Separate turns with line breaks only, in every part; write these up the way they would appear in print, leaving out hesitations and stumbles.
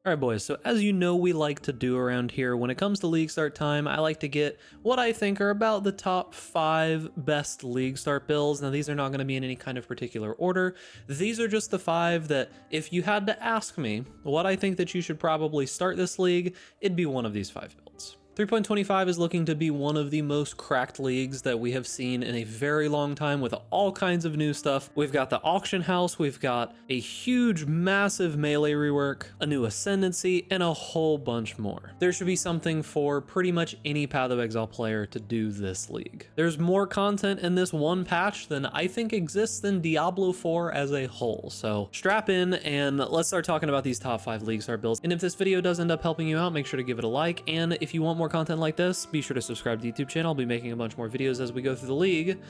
Alright boys, so as you know we like to do around here, when it comes to league start time, I like to get what I think are about the top 5 best league start builds. Now these are not going to be in any kind of particular order. These are just the 5 that if you had to ask me what I think that you should probably start this league, it'd be one of these 5 builds. 3.25 is looking to be one of the most cracked leagues that we have seen in a very long time with all kinds of new stuff. We've got the auction house, we've got a huge, massive melee rework, a new ascendancy, and a whole bunch more. There should be something for pretty much any Path of Exile player to do this league. There's more content in this one patch than I think exists in Diablo 4 as a whole. So strap in and let's start talking about these top 5 league start builds. And if this video does end up helping you out, make sure to give it a like. And if you want more content like this, be sure to subscribe to the YouTube channel. I'll be making a bunch more videos as we go through the league.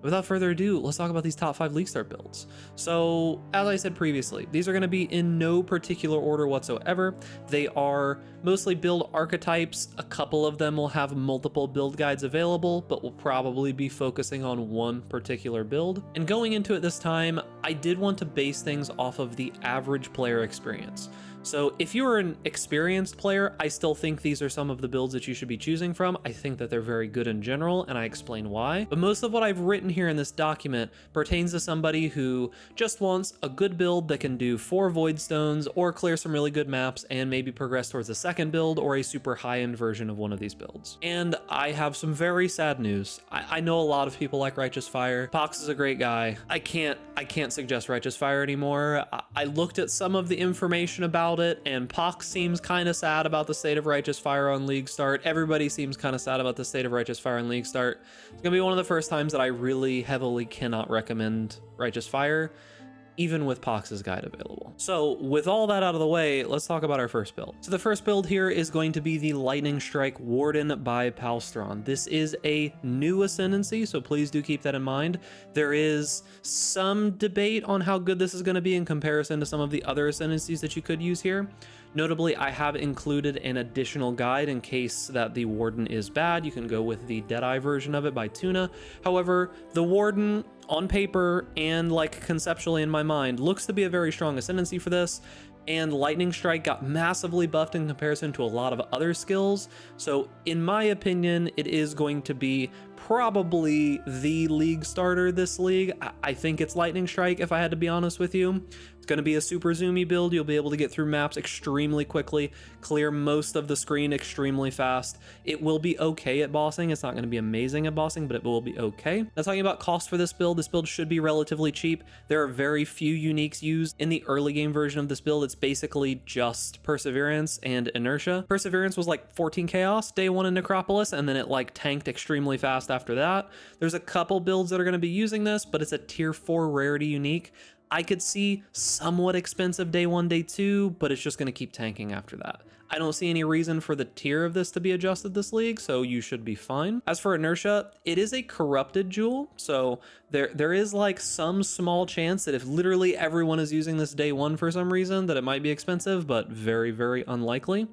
Without further ado, let's talk about these top 5 league start builds. So as I said previously, these are going to be in no particular order whatsoever. They are mostly build archetypes. A couple of them will have multiple build guides available, but we'll probably be focusing on one particular build. And going into it this time, I did want to base things off of the average player experience. So if you're an experienced player, I still think these are some of the builds that you should be choosing from. I think that they're very good in general, and I explain why. But most of what I've written here in this document pertains to somebody who just wants a good build that can do 4 void stones or clear some really good maps and maybe progress towards a second build or a super high-end version of one of these builds. And I have some very sad news. I know a lot of people like Righteous Fire. Pox is a great guy. I can't suggest Righteous Fire anymore. I looked at some of the information about it, and Pox seems kind of sad about the state of Righteous Fire on League Start. Everybody seems kind of sad about the state of Righteous Fire on League Start. It's gonna be one of the first times that I really heavily cannot recommend Righteous Fire, even with Pox's guide available. So with all that out of the way, let's talk about our first build. So the first build here is going to be the Lightning Strike Warden by Palstron. This is a new ascendancy, so please do keep that in mind. There is some debate on how good this is going to be in comparison to some of the other ascendancies that you could use here. Notably, I have included an additional guide in case that the Warden is bad. You can go with the Deadeye version of it by Tuna. However, the Warden on paper and like conceptually in my mind looks to be a very strong ascendancy for this, and Lightning Strike got massively buffed in comparison to a lot of other skills. So in my opinion, it is going to be probably the league starter this league. I think it's Lightning Strike, if I had to be honest with you. It's going to be a super zoomy build. You'll be able to get through maps extremely quickly, clear most of the screen extremely fast. It will be okay at bossing. It's not going to be amazing at bossing, but it will be okay. Now, talking about cost for this build should be relatively cheap. There are very few uniques used in the early game version of this build. It's basically just Perseverance and Inertia. Perseverance was like 14 Chaos day 1 in Necropolis, and then it like tanked extremely fast after that. There's a couple builds that are going to be using this, but it's a tier 4 rarity unique. I could see somewhat expensive day 1, day 2, but it's just going to keep tanking after that. I don't see any reason for the tier of this to be adjusted this league, so you should be fine. As for Inertia, it is a corrupted jewel, so there is like some small chance that if literally everyone is using this day 1 for some reason, that it might be expensive, but very, very unlikely.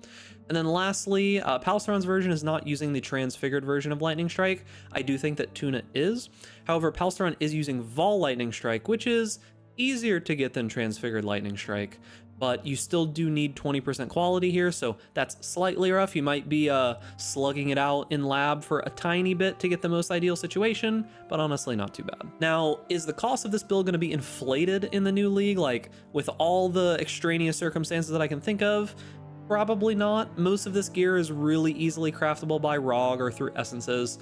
And then lastly, Palstron's version is not using the transfigured version of Lightning Strike. I do think that Tuna is. However, Palstron is using Vol Lightning Strike, which is easier to get than Transfigured Lightning Strike, but you still do need 20% quality here, so that's slightly rough. You might be slugging it out in lab for a tiny bit to get the most ideal situation, but honestly not too bad. Now, is the cost of this build going to be inflated in the new league, like with all the extraneous circumstances that I can think of? Probably not. Most of this gear is really easily craftable by ROG or through essences.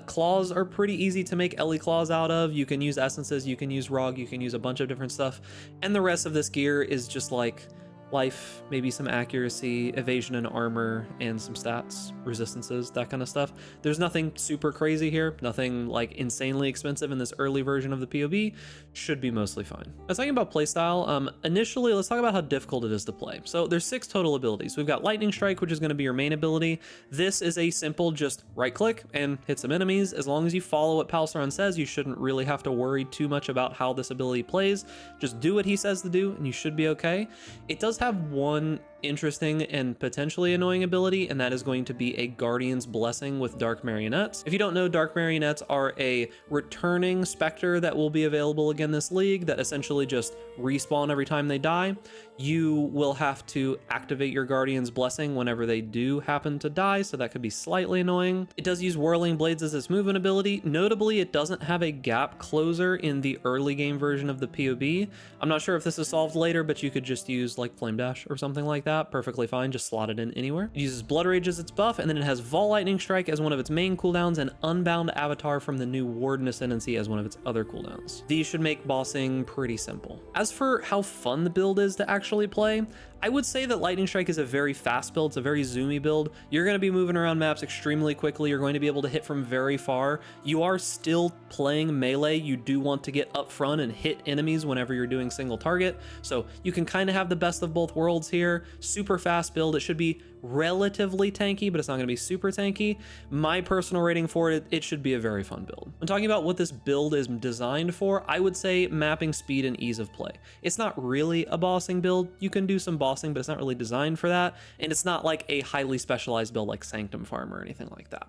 Claws are pretty easy to make Ellie claws out of. You can use essences, you can use ROG, you can use a bunch of different stuff. And the rest of this gear is just like life, maybe some accuracy, evasion and armor, and some stats, resistances, that kind of stuff. There's nothing super crazy here, nothing like insanely expensive in this early version of the POB. Should be mostly fine. Now, talking about playstyle, initially let's talk about how difficult it is to play. So there's 6 total abilities. We've got Lightning Strike, which is going to be your main ability. This is a simple just right click and hit some enemies. As long as you follow what Palstron says, you shouldn't really have to worry too much about how this ability plays. Just do what he says to do and you should be okay. It does have one interesting and potentially annoying ability, and that is going to be a Guardian's Blessing with Dark Marionettes. If you don't know, Dark Marionettes are a returning specter that will be available again this league that essentially just respawn every time they die. You will have to activate your Guardian's Blessing whenever they do happen to die, so that could be slightly annoying. It does use Whirling Blades as its movement ability. Notably, it doesn't have a gap closer in the early game version of the POB. I'm not sure if this is solved later, but you could just use like Flame Dash or something like that. Perfectly fine, just slot it in anywhere. It uses Blood Rage as its buff, and then it has Vault Lightning Strike as one of its main cooldowns and Unbound Avatar from the new Warden Ascendancy as one of its other cooldowns. These should make bossing pretty simple. As for how fun the build is to actually play, I would say that Lightning Strike is a very fast build. It's a very zoomy build. You're going to be moving around maps extremely quickly. You're going to be able to hit from very far. You are still playing melee. You do want to get up front and hit enemies whenever you're doing single target. So you can kind of have the best of both worlds here. Super fast build. It should be relatively tanky, but it's not going to be super tanky. My personal rating for it, it should be a very fun build. When talking about what this build is designed for, I would say mapping speed and ease of play. It's not really a bossing build. You can do some bossing, but it's not really designed for that. And it's not like a highly specialized build like Sanctum Farm or anything like that.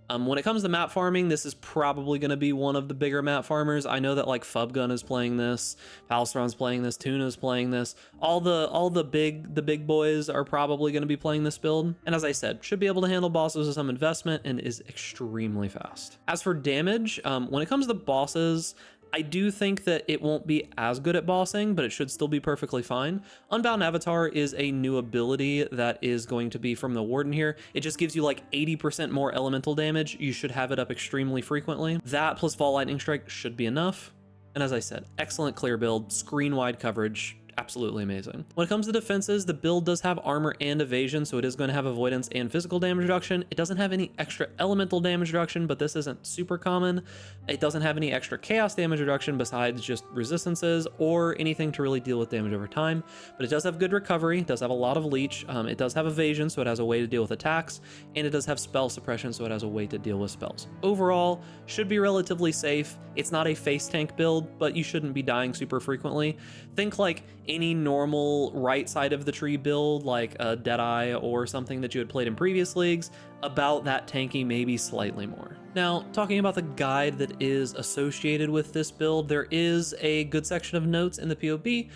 When it comes to map farming, this is probably going to be one of the bigger map farmers. I know that like Fubgun is playing this, Palstron's playing this, Tuna's playing this. All the big boys are probably going to be playing this build. And as I said, should be able to handle bosses with some investment and is extremely fast. As for damage, when it comes to bosses, I do think that it won't be as good at bossing, but it should still be perfectly fine. Unbound Avatar is a new ability that is going to be from the Warden here. It just gives you like 80% more elemental damage. You should have it up extremely frequently. That plus Vault Lightning Strike should be enough. And as I said, excellent clear build, screen-wide coverage, absolutely amazing. When it comes to defenses, the build does have armor and evasion, so it is going to have avoidance and physical damage reduction. It doesn't have any extra elemental damage reduction, but this isn't super common. It doesn't have any extra chaos damage reduction besides just resistances or anything to really deal with damage over time, but it does have good recovery. It does have a lot of leech. It does have evasion, so it has a way to deal with attacks, and it does have spell suppression, so it has a way to deal with spells. Overall, should be relatively safe. It's not a face tank build, but you shouldn't be dying super frequently. Think like any normal right side of the tree build, like a Deadeye or something that you had played in previous leagues, about that tanky, maybe slightly more. Now, talking about the guide that is associated with this build, there is a good section of notes in the POB.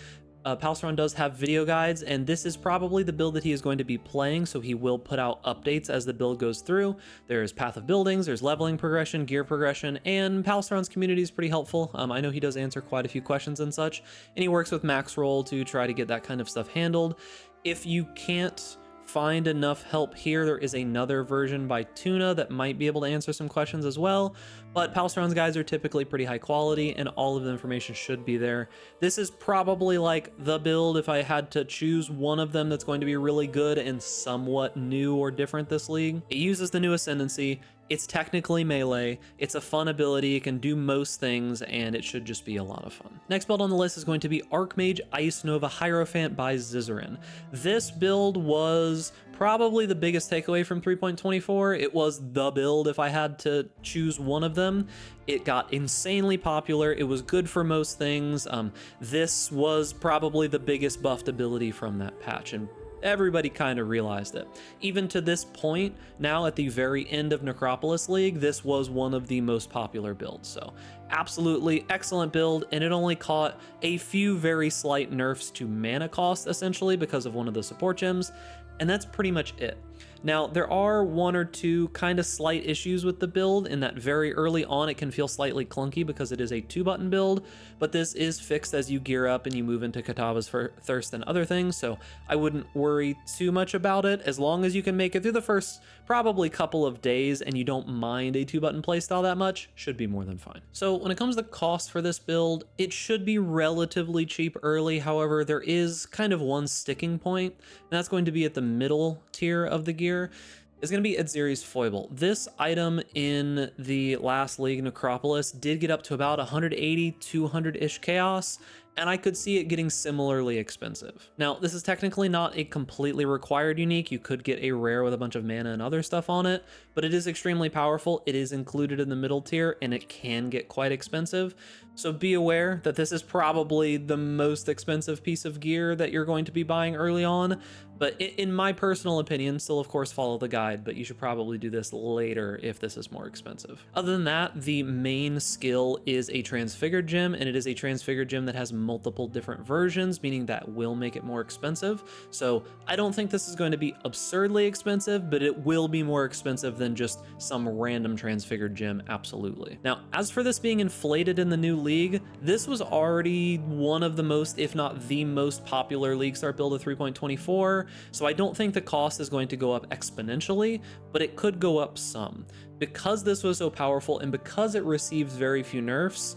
Palstron does have video guides, and this is probably the build that he is going to be playing, so he will put out updates as the build goes through. There's path of buildings, there's leveling progression, gear progression, and Palstron's community is pretty helpful. I know he does answer quite a few questions and such, and he works with Max Roll to try to get that kind of stuff handled. If you can't find enough help here, there is another version by Tuna that might be able to answer some questions as well, but Palstron's guides are typically pretty high quality and all of the information should be there. This is probably like the build if I had to choose one of them that's going to be really good and somewhat new or different this league. It uses the new Ascendancy. It's technically melee, it's a fun ability, it can do most things, and it should just be a lot of fun. Next build on the list is going to be Archmage Ice Nova Heirophant by Zizarin. This build was probably the biggest takeaway from 3.24. It was the build if I had to choose one of them. It got insanely popular, it was good for most things. This was probably the biggest buffed ability from that patch, and everybody kind of realized it. Even to this point, now at the very end of Necropolis League, this was one of the most popular builds. So absolutely excellent build, and it only caught a few very slight nerfs to mana cost essentially because of one of the support gems, and that's pretty much it. Now, there are one or two kind of slight issues with the build in that very early on it can feel slightly clunky because it is a 2-button build, but this is fixed as you gear up and you move into Katabasis Thirst and other things, so I wouldn't worry too much about it as long as you can make it through the first probably couple of days and you don't mind a 2-button playstyle that much, should be more than fine. So when it comes to cost for this build, it should be relatively cheap early. However, there is kind of one sticking point, and that's going to be at the middle tier of the gear. Is going to be Edziri's Foible. This item in the last league, Necropolis, did get up to about 180, 200-ish chaos, and I could see it getting similarly expensive. Now, this is technically not a completely required unique. You could get a rare with a bunch of mana and other stuff on it, but it is extremely powerful. It is included in the middle tier, and it can get quite expensive. So be aware that this is probably the most expensive piece of gear that you're going to be buying early on. But in my personal opinion, still of course follow the guide, but you should probably do this later if this is more expensive. Other than that, the main skill is a transfigured gem, and it is a transfigured gem that has multiple different versions, meaning that will make it more expensive. So I don't think this is going to be absurdly expensive, but it will be more expensive than just some random transfigured gem, absolutely. Now, as for this being inflated in the new league, this was already one of the most, if not the most popular League Start build of 3.24, so I don't think the cost is going to go up exponentially, but it could go up some. Because this was so powerful and because it receives very few nerfs,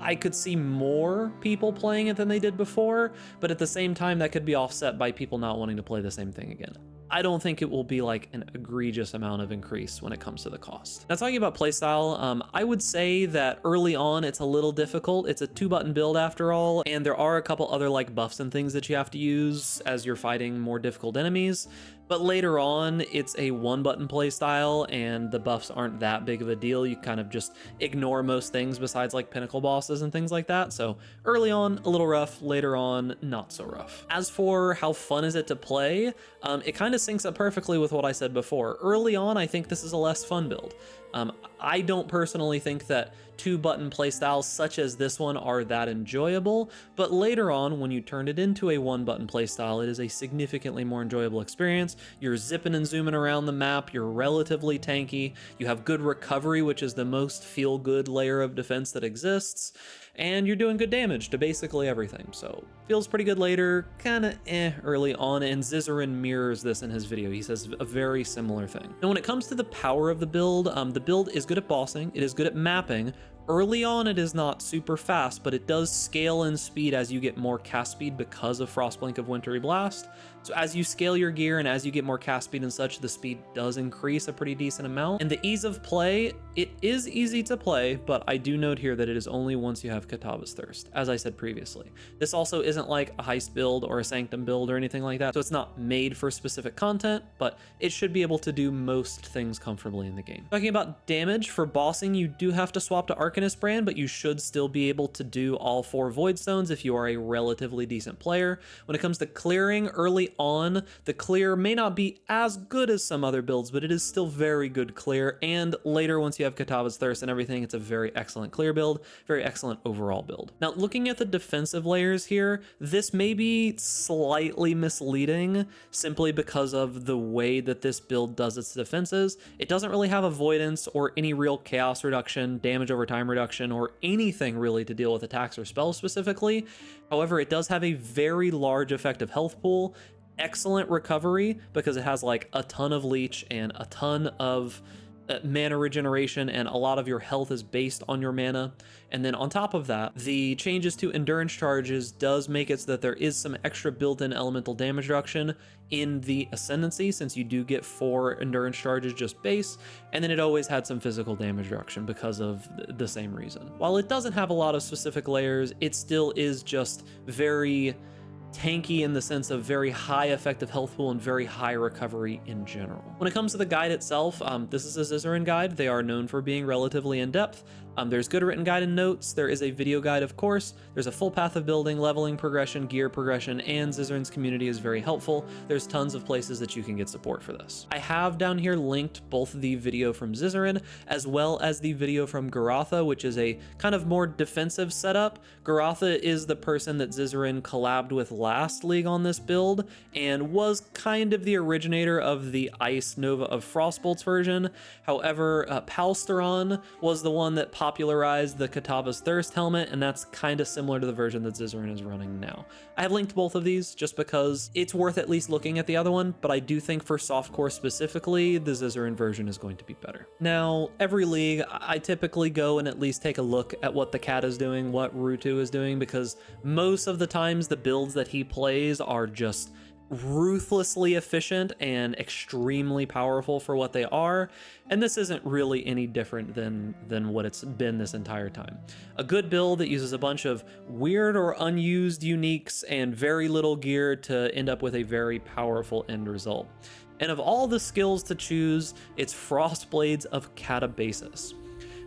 I could see more people playing it than they did before, but at the same time that could be offset by people not wanting to play the same thing again. I don't think it will be like an egregious amount of increase when it comes to the cost. Now, talking about playstyle, I would say that early on it's a little difficult. It's a 2-button build after all, and there are a couple other like buffs and things that you have to use as you're fighting more difficult enemies. But later on, it's a 1-button playstyle, and the buffs aren't that big of a deal. You kind of just ignore most things besides like pinnacle bosses and things like that. So early on, a little rough. Later on, not so rough. As for how fun is it to play, it kind of syncs up perfectly with what I said before. Early on, I think this is a less fun build. I don't personally think that 2-button playstyles such as this one are that enjoyable, but later on, when you turn it into a 1-button playstyle, it is a significantly more enjoyable experience. You're zipping and zooming around the map, you're relatively tanky, you have good recovery, which is the most feel-good layer of defense that exists, and you're doing good damage to basically everything. So feels pretty good later, kinda early on, and Zizarin mirrors this in his video. He says a very similar thing. Now, when it comes to the power of the build is good at bossing, it is good at mapping. Early on, it is not super fast, but it does scale in speed as you get more cast speed because of Frostblink of Wintry Blast. So as you scale your gear and as you get more cast speed and such, the speed does increase a pretty decent amount. And the ease of play, it is easy to play, but I do note here that it is only once you have Katabasis Thirst, as I said previously. This also isn't like a heist build or a sanctum build or anything like that, so it's not made for specific content, but it should be able to do most things comfortably in the game. Talking about damage, for bossing, you do have to swap to Arcanist brand, but you should still be able to do all 4 Void Stones if you are a relatively decent player. When it comes to clearing, early on, the clear may not be as good as some other builds, but it is still very good clear, and later once you have Katabasis Thirst and everything, it's a very excellent clear build, very excellent overall build. Now, looking at the defensive layers here, this may be slightly misleading simply because of the way that this build does its defenses. It doesn't really have avoidance or any real chaos reduction, damage over time reduction, or anything really to deal with attacks or spells specifically. However, it does have a very large effective health pool, excellent recovery because it has like a ton of leech and a ton of mana regeneration, and a lot of your health is based on your mana. And then on top of that, the changes to endurance charges does make it so that there is some extra built-in elemental damage reduction in the ascendancy, since you do get 4 endurance charges just base, and then it always had some physical damage reduction because of the same reason. While it doesn't have a lot of specific layers, it still is just very tanky in the sense of very high effective health pool and very high recovery in general. When it comes to the guide itself, this is a Zizarin guide. They are known for being relatively in-depth. There's good written guide and notes. There is a video guide, of course. There's a full path of building, leveling progression, gear progression, and Zizarin's community is very helpful. There's tons of places that you can get support for this. I have down here linked both the video from Zizarin as well as the video from Garatha, which is a kind of more defensive setup. Garatha is the person that Zizarin collabed with last league on this build and was kind of the originator of the Ice Nova of Frostbolts version. However, Palsteron was the one that popularized the Katabasis Thirst helmet, and that's kind of similar to the version that Zizarin is running now. I have linked both of these just because it's worth at least looking at the other one, but I do think for softcore specifically, the Zizarin version is going to be better. Now, every league, I typically go and at least take a look at what the cat is doing, what Rutu is doing, because most of the times the builds that he plays are just ruthlessly efficient and extremely powerful for what they are, and this isn't really any different than what it's been this entire time. A good build that uses a bunch of weird or unused uniques and very little gear to end up with a very powerful end result. And of all the skills to choose, it's Frostblades of Katabasis.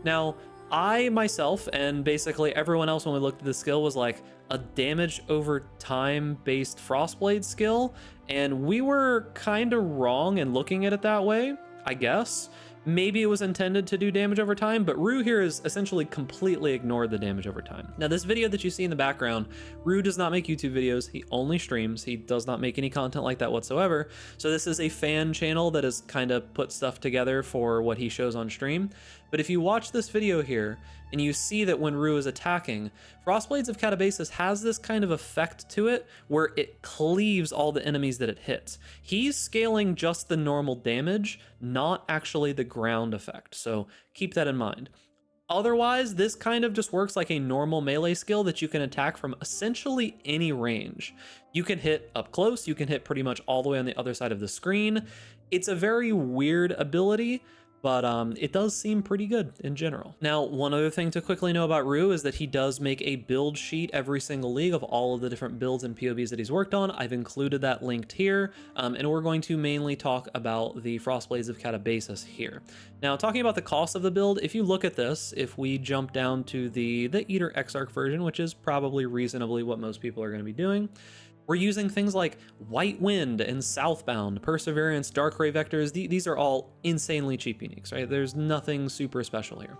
Now, I myself and basically everyone else when we looked at the skill was like a damage over time based Frostblade skill, and we were kind of wrong in looking at it that way, I guess. Maybe it was intended to do damage over time, but Rue here has essentially completely ignored the damage over time. Now, this video that you see in the background, Rue does not make YouTube videos. He only streams. He does not make any content like that whatsoever. So this is a fan channel that has kind of put stuff together for what he shows on stream. But if you watch this video here and you see that when Rue is attacking, Frostblades of Katabasis has this kind of effect to it where it cleaves all the enemies that it hits. He's scaling just the normal damage, not actually the ground effect. So keep that in mind. Otherwise, this kind of just works like a normal melee skill that you can attack from essentially any range. You can hit up close, you can hit pretty much all the way on the other side of the screen. It's a very weird ability, but it does seem pretty good in general. Now, one other thing to quickly know about Rue is that he does make a build sheet every single league of all of the different builds and POBs that he's worked on. I've included that linked here, and we're going to mainly talk about the Frostblades of Katabasis here. Now, talking about the cost of the build, if you look at this, if we jump down to the Eater Exarch version, which is probably reasonably what most people are going to be doing, we're using things like White Wind and Southbound, Perseverance, Dark Ray Vectors. These are all insanely cheap uniques, right? There's nothing super special here.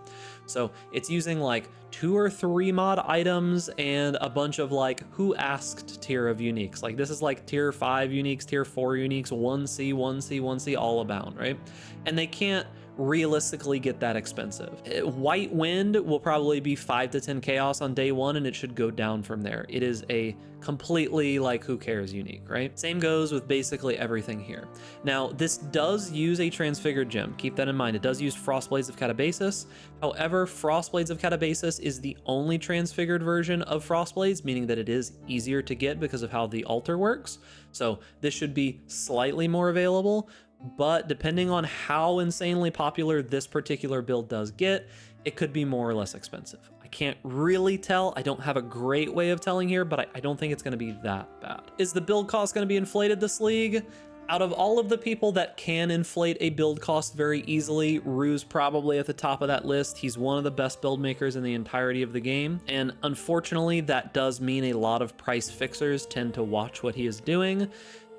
So it's using like 2 or 3 mod items and a bunch of like who asked tier of uniques. Like this is like tier 5 uniques, tier 4 uniques, 1C, 1C, 1C, all abound, right? And they can't realistically get that expensive. White Wind will probably be 5 to 10 chaos on day 1, and it should go down from there. It is a completely like who cares unique, right? Same goes with basically everything here. Now, this does use a transfigured gem. Keep that in mind. It does use Frostblades of Katabasis. However, Frostblades of Katabasis is the only transfigured version of Frostblades, meaning that it is easier to get because of how the altar works. So this should be slightly more available, but depending on how insanely popular this particular build does get, it could be more or less expensive. I can't really tell. I don't have a great way of telling here, but I don't think it's going to be that bad. Is the build cost going to be inflated this league? Out of all of the people that can inflate a build cost very easily, Rue's probably at the top of that list. He's one of the best build makers in the entirety of the game, and unfortunately that does mean a lot of price fixers tend to watch what he is doing.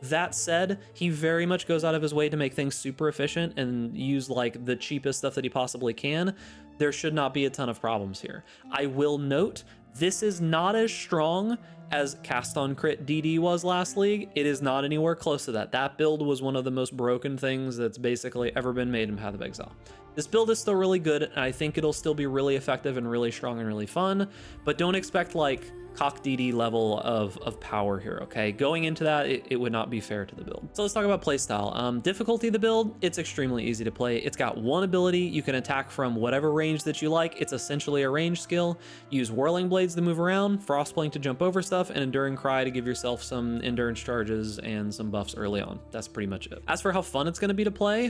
That said, he very much goes out of his way to make things super efficient and use like the cheapest stuff that he possibly can. There should not be a ton of problems here. I will note, this is not as strong as Cast on Crit DD was last league. It is not anywhere close to that. That build was one of the most broken things that's basically ever been made in Path of Exile. This build is still really good, and I think it'll still be really effective and really strong and really fun, but don't expect like cock DD level of power here, okay? Going into that, it would not be fair to the build. So let's talk about playstyle. Difficulty of the build, it's extremely easy to play. It's got one ability. You can attack from whatever range that you like. It's essentially a range skill. Use Whirling Blades to move around, Frostblade to jump over stuff, and Enduring Cry to give yourself some endurance charges and some buffs early on. That's pretty much it. As for how fun it's going to be to play,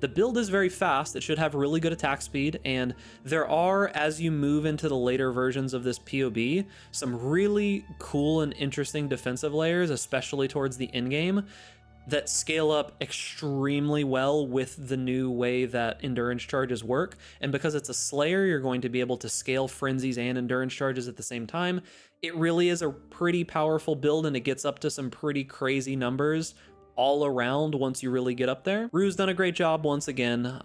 the build is very fast. It should have really good attack speed, and there are, as you move into the later versions of this POB, some really cool and interesting defensive layers, especially towards the end game, that scale up extremely well with the new way that endurance charges work. And because it's a Slayer, you're going to be able to scale frenzies and endurance charges at the same time. It really is a pretty powerful build, and it gets up to some pretty crazy numbers all around once you really get up there. Rue's done a great job once again,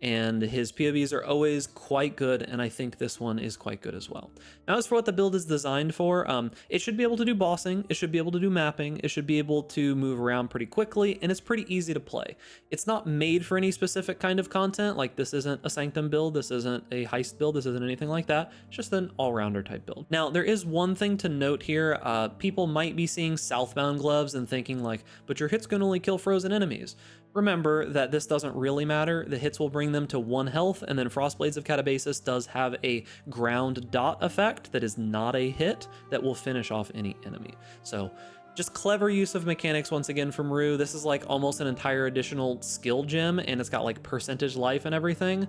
and his POBs are always quite good, and I think this one is quite good as well. Now, as for what the build is designed for, it should be able to do bossing, it should be able to do mapping, it should be able to move around pretty quickly, and it's pretty easy to play. It's not made for any specific kind of content. Like, this isn't a Sanctum build, this isn't a heist build, this isn't anything like that. It's just an all-rounder type build. Now, there is one thing to note here. People might be seeing Southbound gloves and thinking like, but your hits can only kill frozen enemies. Remember that this doesn't really matter. The hits will bring them to 1 health, and then Frostblades of Katabasis does have a ground dot effect that is not a hit that will finish off any enemy. So Just clever use of mechanics once again from Rue. This is like almost an entire additional skill gem, and it's got like percentage life and everything.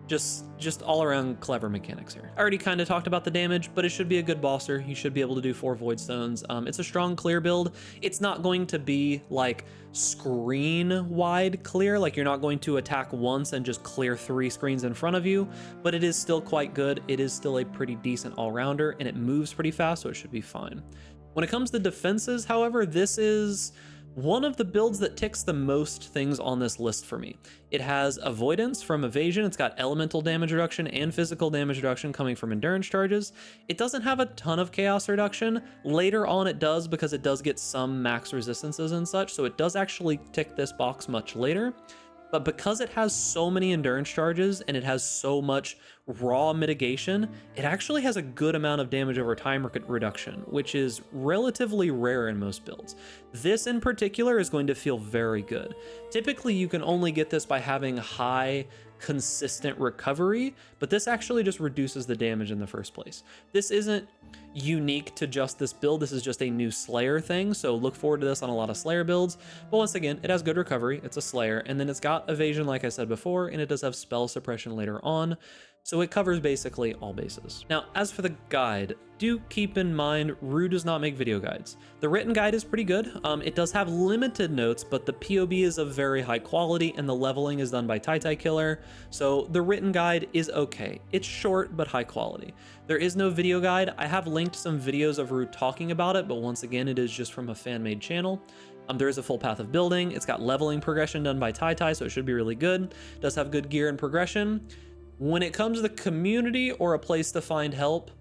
Just all around clever mechanics here. I already kind of talked about the damage, but it should be a good bosser. You should be able to do 4 Void Stones. It's a strong clear build. It's not going to be like screen wide clear, like you're not going to attack once and just clear 3 screens in front of you, but it is still quite good. It is still a pretty decent all-rounder, and it moves pretty fast, so it should be fine. When it comes to defenses, however, this is one of the builds that ticks the most things on this list for me. It has avoidance from evasion, it's got elemental damage reduction and physical damage reduction coming from endurance charges. It doesn't have a ton of chaos reduction. Later on it does, because it does get some max resistances and such, so it does actually tick this box much later. But because it has so many endurance charges and it has so much raw mitigation, it actually has a good amount of damage over time reduction, which is relatively rare in most builds. This in particular is going to feel very good. Typically you can only get this by having high consistent recovery, but this actually just reduces the damage in the first place. This isn't unique to just this build, this is just a new Slayer thing, so look forward to this on a lot of Slayer builds. But once again, it has good recovery, it's a Slayer, and then it's got evasion like I said before, and it does have spell suppression later on, so it covers basically all bases. Now, as for the guide, do keep in mind Rue does not make video guides. The written guide is pretty good. It does have limited notes, but the POB is of very high quality and the leveling is done by Tai Killer, so the written guide is okay. It's short but high quality. There is no video guide. I have linked some videos of Rue talking about it, but once again, it is just from a fan-made channel. There is a full path of building. It's got leveling progression done by Tai, so it should be really good. It does have good gear and progression. When it comes to the community or a place to find help,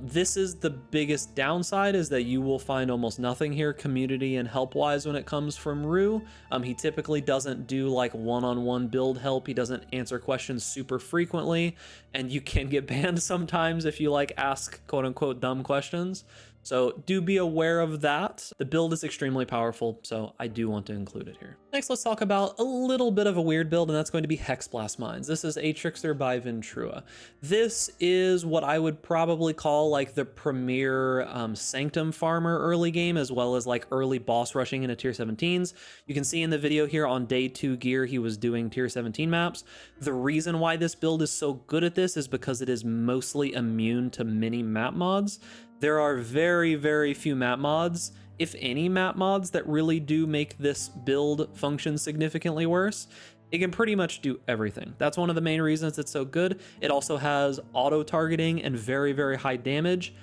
this is the biggest downside, is that you will find almost nothing here community and help wise when it comes from Rue. He typically doesn't do like one-on-one build help. He doesn't answer questions super frequently, and you can get banned sometimes if you like ask quote unquote dumb questions. So do be aware of that. The build is extremely powerful, so I do want to include it here. Next, let's talk about a little bit of a weird build, and that's going to be Hexblast Mines. This is a Trickster by Ventrua. This is what I would probably call like the premier Sanctum farmer early game, as well as like early boss rushing into tier 17s. You can see in the video here on day 2 gear, he was doing tier 17 maps. The reason why this build is so good at this is because it is mostly immune to many map mods. There are very, very few map mods, if any map mods, that really do make this build function significantly worse. It can pretty much do everything. That's one of the main reasons it's so good. It also has auto targeting and very, very high damage.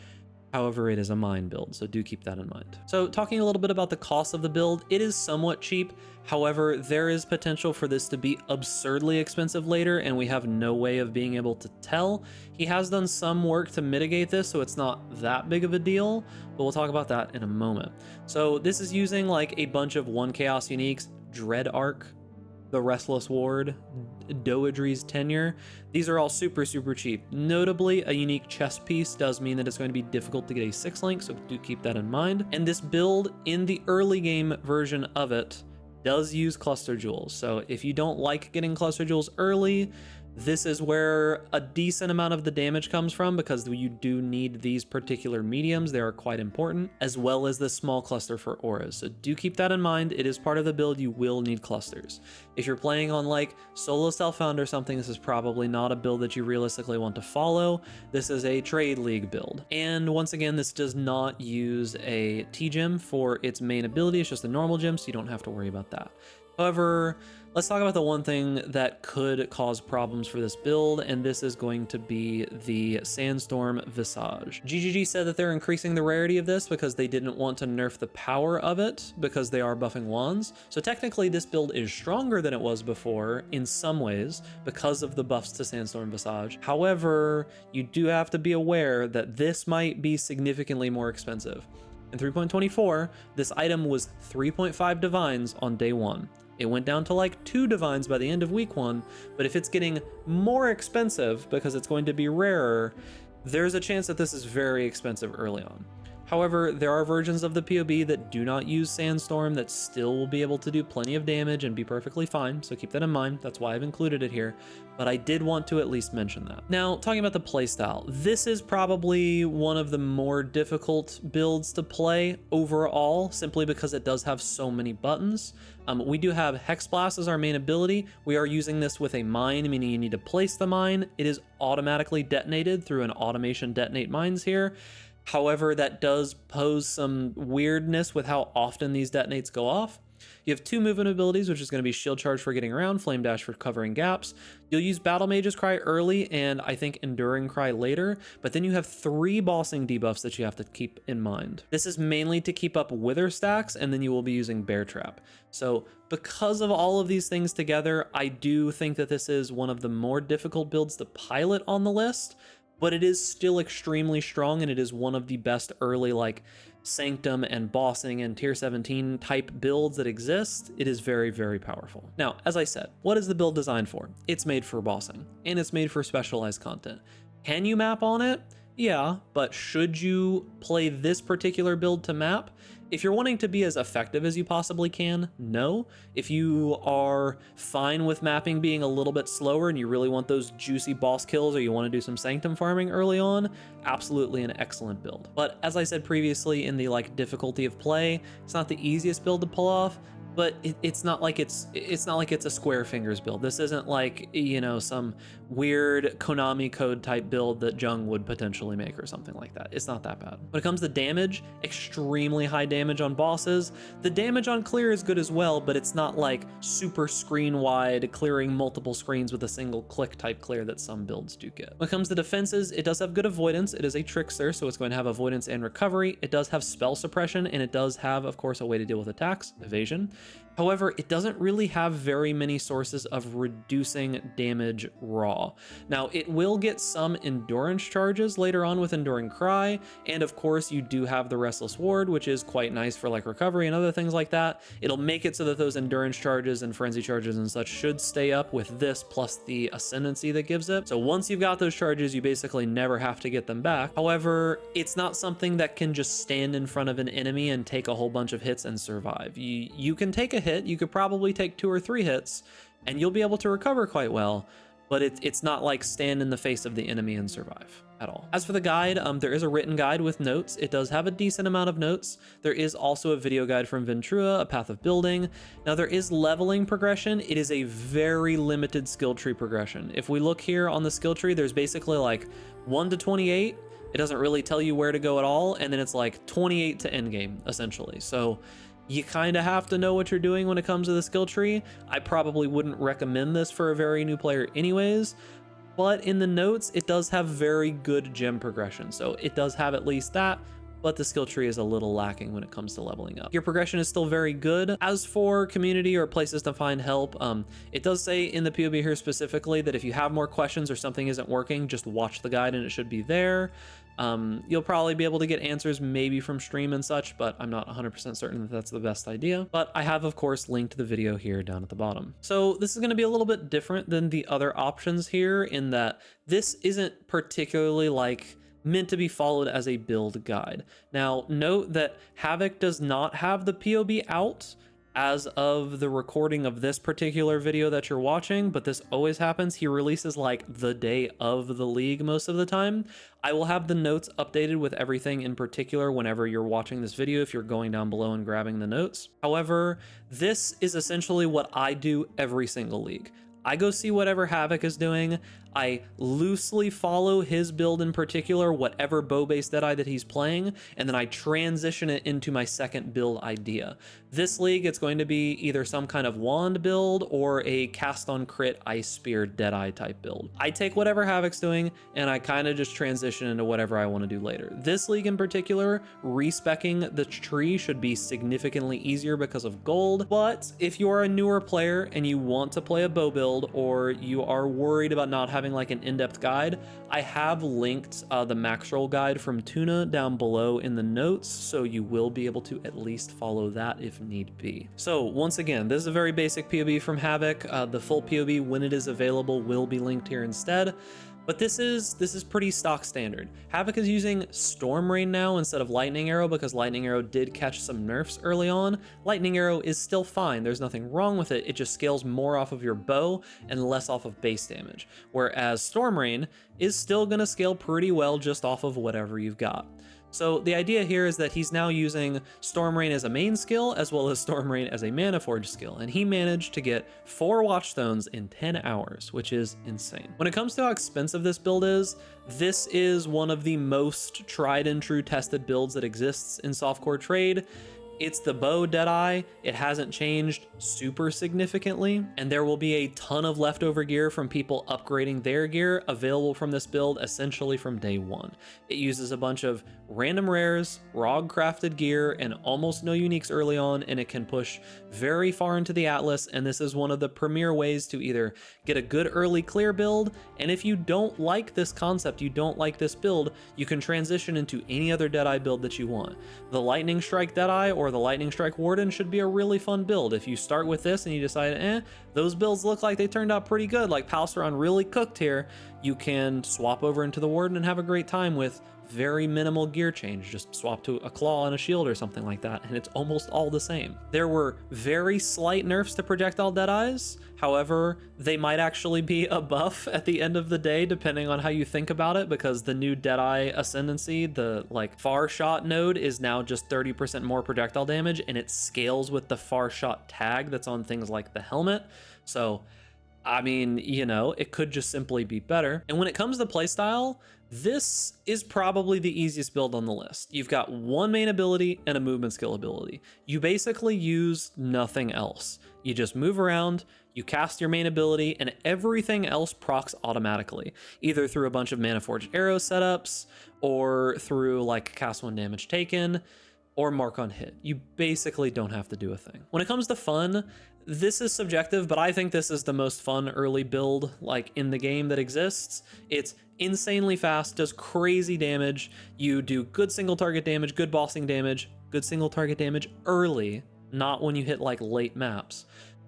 However, it is a mine build, so do keep that in mind. So talking a little bit about the cost of the build, it is somewhat cheap. However, there is potential for this to be absurdly expensive later, and we have no way of being able to tell. He has done some work to mitigate this, so it's not that big of a deal, but we'll talk about that in a moment. So this is using like a bunch of 1 Chaos Uniques, Dread Arc, the Restless Ward, Doedre's Tenure. These are all super, super cheap. Notably, a unique chest piece does mean that it's going to be difficult to get a 6 link, so do keep that in mind. And this build, in the early game version of it, does use cluster jewels. So if you don't like getting cluster jewels early, this is where a decent amount of the damage comes from, because you do need these particular mediums. They are quite important, as well as the small cluster for auras. So do keep that in mind. It is part of the build. You will need clusters. If you're playing on like solo self-found or something, this is probably not a build that you realistically want to follow. This is a trade league build. And once again, this does not use a T-gem for its main ability. It's just a normal gem, so you don't have to worry about that. However, let's talk about the one thing that could cause problems for this build, and this is going to be the Sandstorm Visage. GGG said that they're increasing the rarity of this because they didn't want to nerf the power of it, because they are buffing wands. So technically this build is stronger than it was before in some ways because of the buffs to Sandstorm Visage. However, you do have to be aware that this might be significantly more expensive. In 3.24, this item was 3.5 divines on day 1. It went down to like 2 divines by the end of week 1, but if it's getting more expensive because it's going to be rarer, there's a chance that this is very expensive early on. However, there are versions of the POB that do not use Sandstorm that still will be able to do plenty of damage and be perfectly fine, so keep that in mind. That's why I've included it here, but I did want to at least mention that. Now, talking about the playstyle, this is probably one of the more difficult builds to play overall, simply because it does have so many buttons. We do have Hexblast as our main ability. We are using this with a mine, meaning you need to place the mine. It is automatically detonated through an automation detonate mines here. However, that does pose some weirdness with how often these detonates go off. You have 2 movement abilities, which is going to be Shield Charge for getting around, Flame Dash for covering gaps. You'll use Battle Mage's Cry early and I think Enduring Cry later, but then you have 3 bossing debuffs that you have to keep in mind. This is mainly to keep up Wither stacks, and then you will be using Bear Trap. So because of all of these things together, I do think that this is one of the more difficult builds to pilot on the list, but it is still extremely strong, and it is one of the best early like Sanctum and bossing and tier 17 type builds that exist. It is very, very powerful. Now, as I said, what is the build designed for? It's made for bossing, and it's made for specialized content. Can you map on it? Yeah, but should you play this particular build to map? If you're wanting to be as effective as you possibly can, no. If you are fine with mapping being a little bit slower and you really want those juicy boss kills, or you want to do some Sanctum farming early on, absolutely an excellent build. But as I said previously, in the like difficulty of play, it's not the easiest build to pull off, but it's not like it's not like it's a Square Fingers build. This isn't like, you know, some weird Konami code type build that Jung would potentially make or something like that. It's not that bad. When it comes to damage, extremely high damage on bosses. The damage on clear is good as well, but it's not like super screen wide, clearing multiple screens with a single click type clear that some builds do get. When it comes to defenses, it does have good avoidance. It is a Trickster, so it's going to have avoidance and recovery. It does have spell suppression, and it does have, of course, a way to deal with attacks, evasion. However, it doesn't really have very many sources of reducing damage raw. Now, it will get some endurance charges later on with Enduring Cry, and of course you do have the Restless Ward, which is quite nice for like recovery and other things like that. It'll make it so that those endurance charges and frenzy charges and such should stay up with this, plus the ascendancy that gives it. So once you've got those charges, you basically never have to get them back. However, it's not something that can just stand in front of an enemy and take a whole bunch of hits and survive. You can take a hit, you could probably take 2 or 3 hits, and you'll be able to recover quite well, but it's not like stand in the face of the enemy and survive at all. As for the guide, there is a written guide with notes. It does have a decent amount of notes. There is also a video guide from Ventura, a path of building. Now there is leveling progression. It is a very limited skill tree progression. If we look here on the skill tree, there's basically like 1 to 28. It doesn't really tell you where to go at all, and then it's like 28 to endgame, essentially. So you kind of have to know what you're doing when it comes to the skill tree. I probably wouldn't recommend this for a very new player anyways, but in the notes, it does have very good gem progression. So it does have at least that, but the skill tree is a little lacking when it comes to leveling up. Your progression is still very good. As for community or places to find help, it does say in the POB here specifically that if you have more questions or something isn't working, just watch the guide and it should be there. You'll probably be able to get answers maybe from stream and such, but I'm not 100% certain that that's the best idea. But I have, of course, linked the video here down at the bottom. So this is going to be a little bit different than the other options here in that this isn't particularly like meant to be followed as a build guide. Now, note that Havoc does not have the POB out as of the recording of this particular video that you're watching, but this always happens. He releases like the day of the league most of the time. I will have the notes updated with everything in particular whenever you're watching this video, if you're going down below and grabbing the notes. However, this is essentially what I do every single league. I go see whatever Havoc is doing. I loosely follow his build in particular, whatever Based Deadeye that he's playing, and then I transition it into my second build idea. This league, it's going to be either some kind of wand build or a cast on crit Ice Spear Deadeye type build. I take whatever Havoc's doing and I kind of just transition into whatever I want to do later. This league in particular, respecking the tree should be significantly easier because of gold, but if you're a newer player and you want to play a bow build, or you are worried about not having like an in-depth guide, I have linked the max roll guide from Tuna down below in the notes, so you will be able to at least follow that if need be. So once again, this is a very basic POB from Havoc. The full POB, when it is available, will be linked here instead. But this is pretty stock standard. Havoc is using Storm Rain now instead of Lightning Arrow because Lightning Arrow did catch some nerfs early on. Lightning Arrow is still fine, there's nothing wrong with it, it just scales more off of your bow and less off of base damage. Whereas Storm Rain is still gonna scale pretty well just off of whatever you've got. So the idea here is that he's now using Storm Rain as a main skill as well as Storm Rain as a Mana Forge skill, and he managed to get 4 Watchstones in 10 hours, which is insane. When it comes to how expensive this build is, this is one of the most tried and true tested builds that exists in softcore trade. It's the Bow Deadeye, it hasn't changed super significantly, and there will be a ton of leftover gear from people upgrading their gear available from this build essentially from day one. It uses a bunch of random rares, ROG crafted gear, and almost no uniques early on, and it can push very far into the Atlas, and this is one of the premier ways to either get a good early clear build, and if you don't like this concept, you don't like this build, you can transition into any other Deadeye build that you want. The Lightning Strike Deadeye or the Lightning Strike Warden should be a really fun build. If you start with this and you decide, those builds look like they turned out pretty good, like Palceron really cooked here, you can swap over into the Warden and have a great time with very minimal gear change. Just swap to a claw and a shield or something like that, and it's almost all the same. There were very slight nerfs to projectile Deadeyes. However, they might actually be a buff at the end of the day, depending on how you think about it, because the new Deadeye Ascendancy, the far shot node, is now just 30% more projectile damage, and it scales with the far shot tag that's on things like the helmet. So I mean, it could just simply be better. And when it comes to playstyle, this is probably the easiest build on the list. You've got one main ability and a movement skill ability. You basically use nothing else. You just move around, you cast your main ability, and everything else procs automatically, either through a bunch of Mana Forged arrow setups, or through cast 1 damage taken, or mark on hit. You basically don't have to do a thing. When it comes to fun, this is subjective, but I think this is the most fun early build in the game that exists. It's insanely fast, does crazy damage. You do good single target damage, good bossing damage, good single target damage early, not when you hit late maps.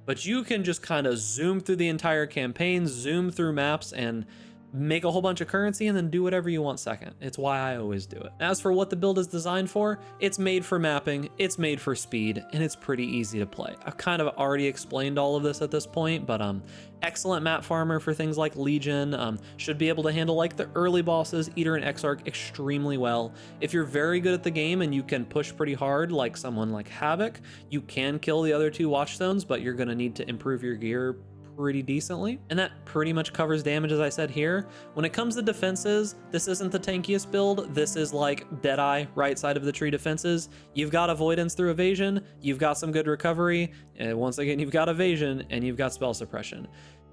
But you can just kind of zoom through the entire campaign, zoom through maps, and make a whole bunch of currency and then do whatever you want second. It's why I always do it. As for what the build is designed for, it's made for mapping, it's made for speed, and it's pretty easy to play. I've kind of already explained all of this at this point, but excellent map farmer for things like Legion, should be able to handle the early bosses, Eater and Exarch, extremely well. If you're very good at the game and you can push pretty hard, like someone like Havoc, you can kill the other 2 Watchstones, but you're gonna need to improve your gear pretty decently. And that pretty much covers damage, as I said here. When it comes to defenses, this isn't the tankiest build. This is Deadeye, right side of the tree defenses. You've got avoidance through evasion, you've got some good recovery, and once again, you've got evasion, and you've got spell suppression.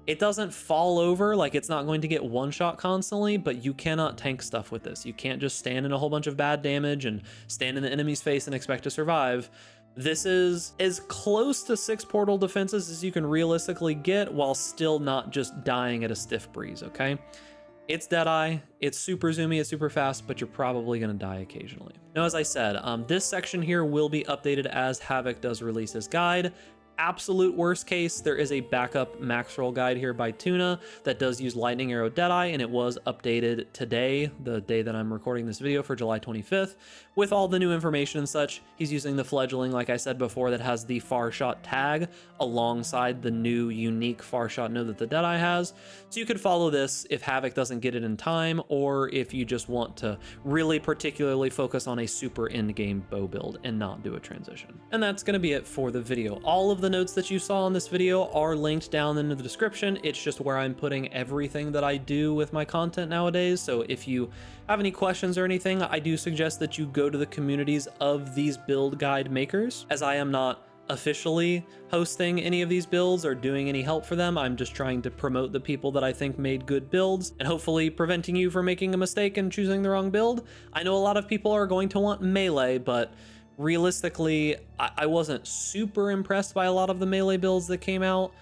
It doesn't fall over, it's not going to get one shot constantly, but you cannot tank stuff with this. You can't just stand in a whole bunch of bad damage and stand in the enemy's face and expect to survive. This is as close to 6 portal defenses as you can realistically get while still not just dying at a stiff breeze, okay? It's Deadeye, it's super zoomy, it's super fast, but you're probably gonna die occasionally. Now, as I said, this section here will be updated as Havoc does release his guide. Absolute worst case, there is a backup max roll guide here by Tuna that does use Lightning Arrow Deadeye, and it was updated today, the day that I'm recording this video, for July 25th, with all the new information and such. He's using the fledgling, like I said before, that has the far shot tag alongside the new unique far shot node that the Deadeye has. So you could follow this if Havoc doesn't get it in time, or if you just want to really particularly focus on a super end game bow build and not do a transition. And that's going to be it for the video. All of the notes that you saw in this video are linked down in the description. It's just where I'm putting everything that I do with my content nowadays. So if you have any questions or anything, I do suggest that you go to the communities of these build guide makers, as I am not officially hosting any of these builds or doing any help for them. I'm just trying to promote the people that I think made good builds and hopefully preventing you from making a mistake and choosing the wrong build. I know a lot of people are going to want melee, but realistically, I wasn't super impressed by a lot of the melee builds that came out.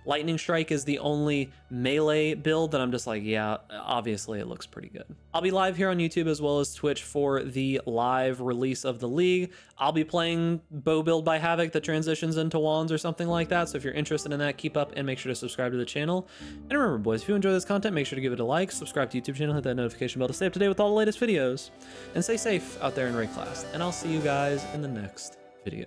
Lightning Strike is the only melee build that I'm just like, yeah, obviously it looks pretty good. I'll be live here on YouTube as well as Twitch for the live release of the league. I'll be playing bow build by Havoc that transitions into wands or something like that. So if you're interested in that, keep up and make sure to subscribe to the channel. And remember, boys, if you enjoy this content, make sure to give it a like, subscribe to YouTube channel, hit that notification bell to stay up to date with all the latest videos, and stay safe out there in raid class. And I'll see you guys in the next video.